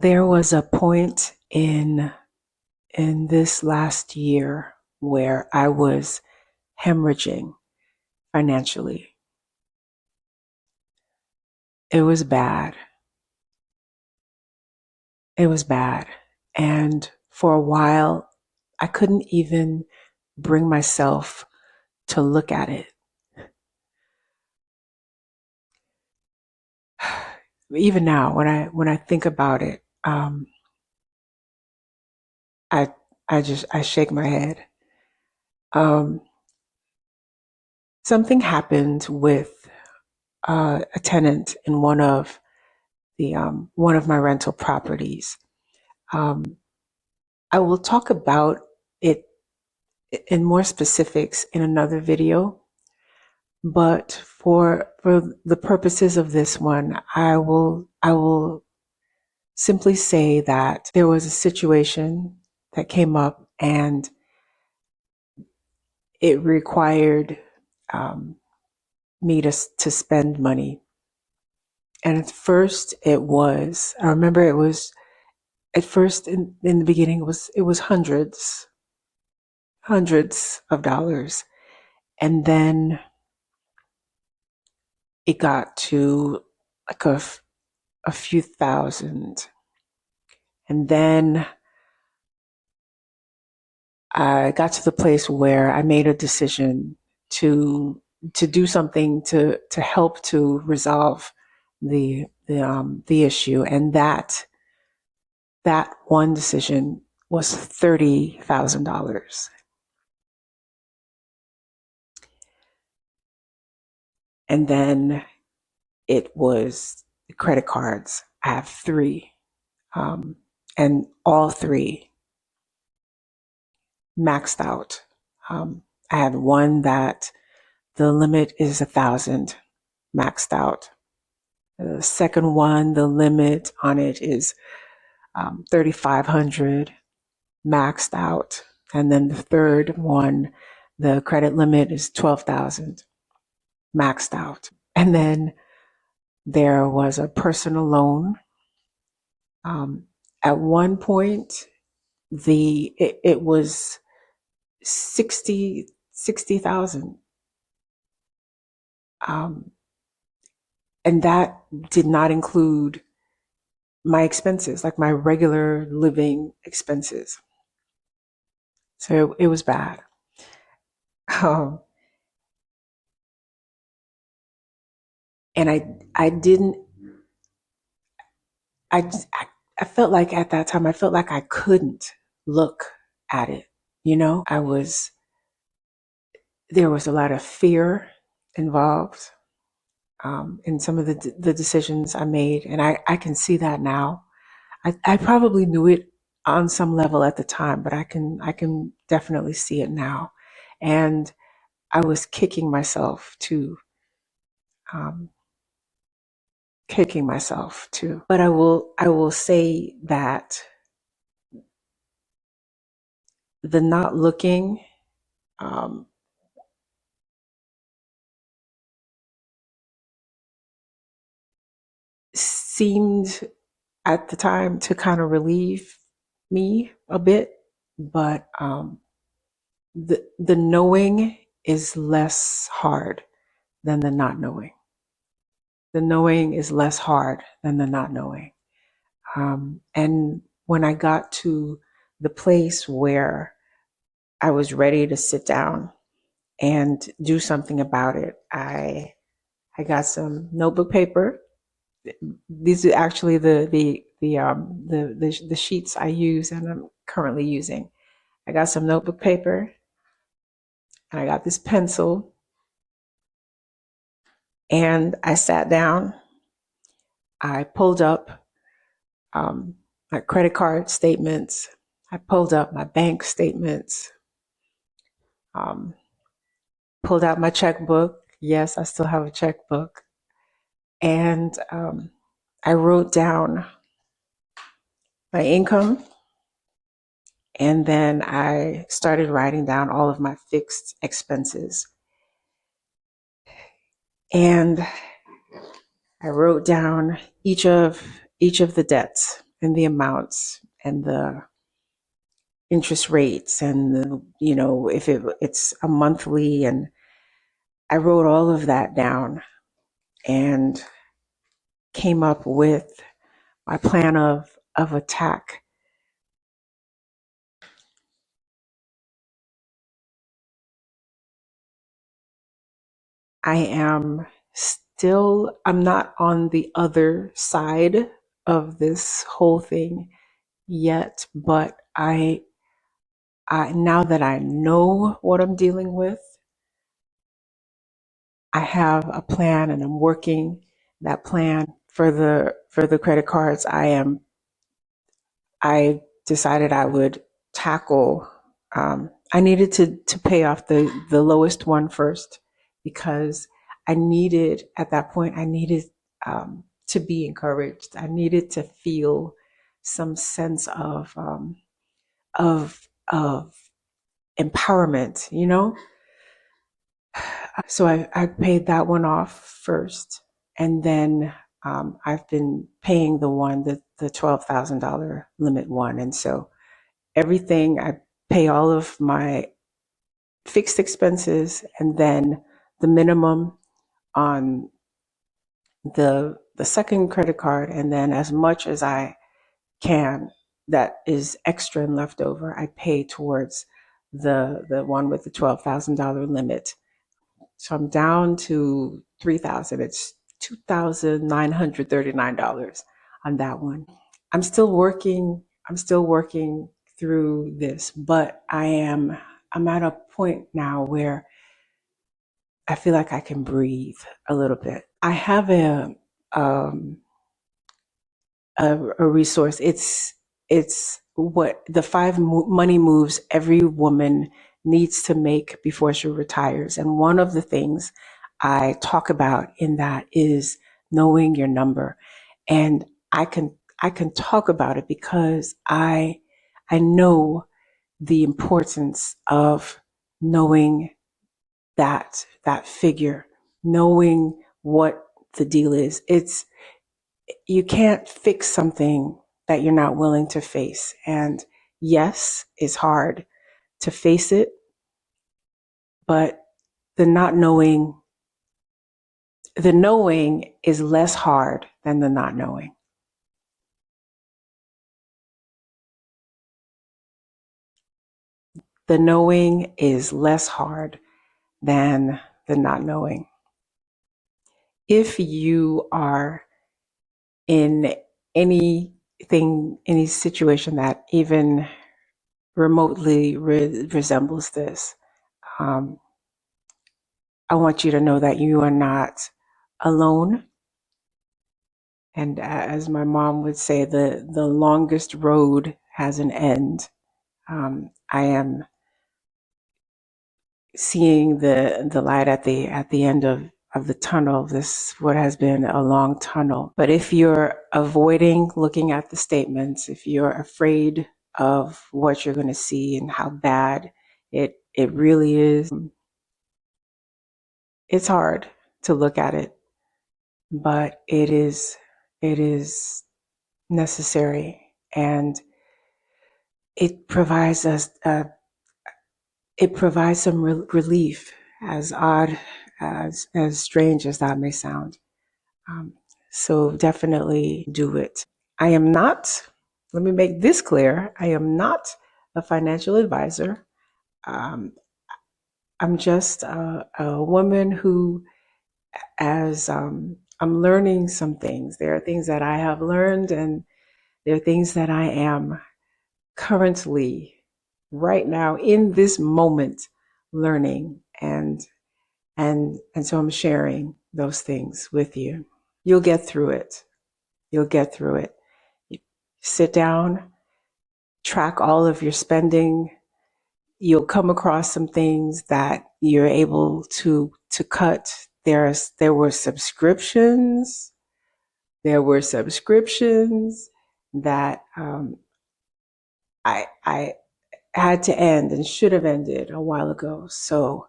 There was a point in this last year where I was hemorrhaging financially. It was bad. It was bad. And for a while, I couldn't even bring myself to look at it. Even now, when I think about it, I I shake my head. Um, Something happened with a tenant in one of my rental properties. Um, I will talk about it in more specifics in another video, but for the purposes of this one, I will simply say that there was a situation that came up and it required um, me to spend money. And at first, I remember it was at first in the beginning it was hundreds of dollars, and then it got to like a few thousand, and then I got to the place where I made a decision to to do something to help to resolve the issue, and that one decision was $30,000. And then it was credit cards. I have three, um, and all three maxed out. I had one that the limit is 1,000, maxed out. The second one, the limit on it is 3,500, maxed out. And then the third one, the credit limit is 12,000, maxed out. And then there was a personal loan. Um, at one point, it was 60,000, um, and that did not include my expenses, like my regular living expenses. So it was bad. Um, and I didn't I, I felt like at that time I felt like I couldn't look at it. I was there was a lot of fear involved in some of the decisions I made, and I can see that now. I probably knew it on some level at the time, but I can definitely see it now, and I was um, kicking myself too. But I will say that the not looking um, seemed at the time to kind of relieve me a bit, but the knowing is less hard than the not knowing. The knowing is less hard than the not knowing. And when I got to the place where I was ready to sit down and do something about it, I got some notebook paper. These are actually the sheets I use and I'm currently using. I got some notebook paper and I got this pencil and I sat down. I pulled up um, my credit card statements. I pulled up my bank statements. Um, Pulled out my checkbook. Yes, I still have a checkbook. And I wrote down my income, and then I started writing down all of my fixed expenses. And I wrote down each of the debts. and the amounts and the interest rates and the, if it's a monthly, and I wrote all of that down and came up with my plan of attack. I'm not on the other side of this whole thing yet, but I now that I know what I'm dealing with, I have a plan and I'm working that plan for the credit cards. I decided I would tackle. I needed to pay off the lowest one first because I needed at that point. I needed to be encouraged. I needed to feel some sense of empowerment. So I paid that one off first, and then I've been paying the $12,000 limit one, and so everything I pay all of my fixed expenses, and then the minimum on the second credit card, and then as much as I can that is extra and left over, I pay towards the one with the $12,000 limit. So I'm down to 3,000. It's $2,939 on that one. I'm still working. I'm still working through this, but I'm at a point now where I feel like I can breathe a little bit. I have um, a resource. It's what the money moves every woman needs to make before she retires. And one of the things I talk about in that is knowing your number. And I can talk about it because I know the importance of knowing that figure, knowing what the deal is. It's You can't fix something that you're not willing to face. And yes, it's hard to face it, but the not knowing, the knowing is less hard than the not knowing. The knowing is less hard than the not knowing. If you are in any situation that even remotely resembles this, um, I want you to know that you are not alone. And as my mom would say, the longest road has an end. I am seeing the light at the end of the tunnel. This what has been a long tunnel. But if you're avoiding looking at the statements, if you're afraid of what you're going to see and how bad it really is, it's hard to look at it, but it is necessary, and it provides us it provides some relief, as odd as strange as that may sound. um, so definitely do it. I am not, let me make this clear, I am not a financial advisor. um, I'm just a woman who, as I'm learning some things, there are things that I have learned, and there are things that I am currently, right now, in this moment, learning, and so I'm sharing those things with you. You'll get through it. You'll get through it. Sit down, track all of your spending. You'll come across some things that you're able to cut. There were subscriptions. There were subscriptions that I had to end and should have ended a while ago. So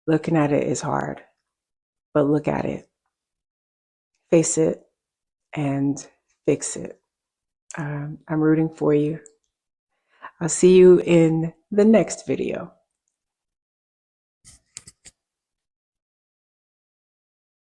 looking at it is hard. but look at it, face it, and fix it. I'm rooting for you. I'll see you in the next video.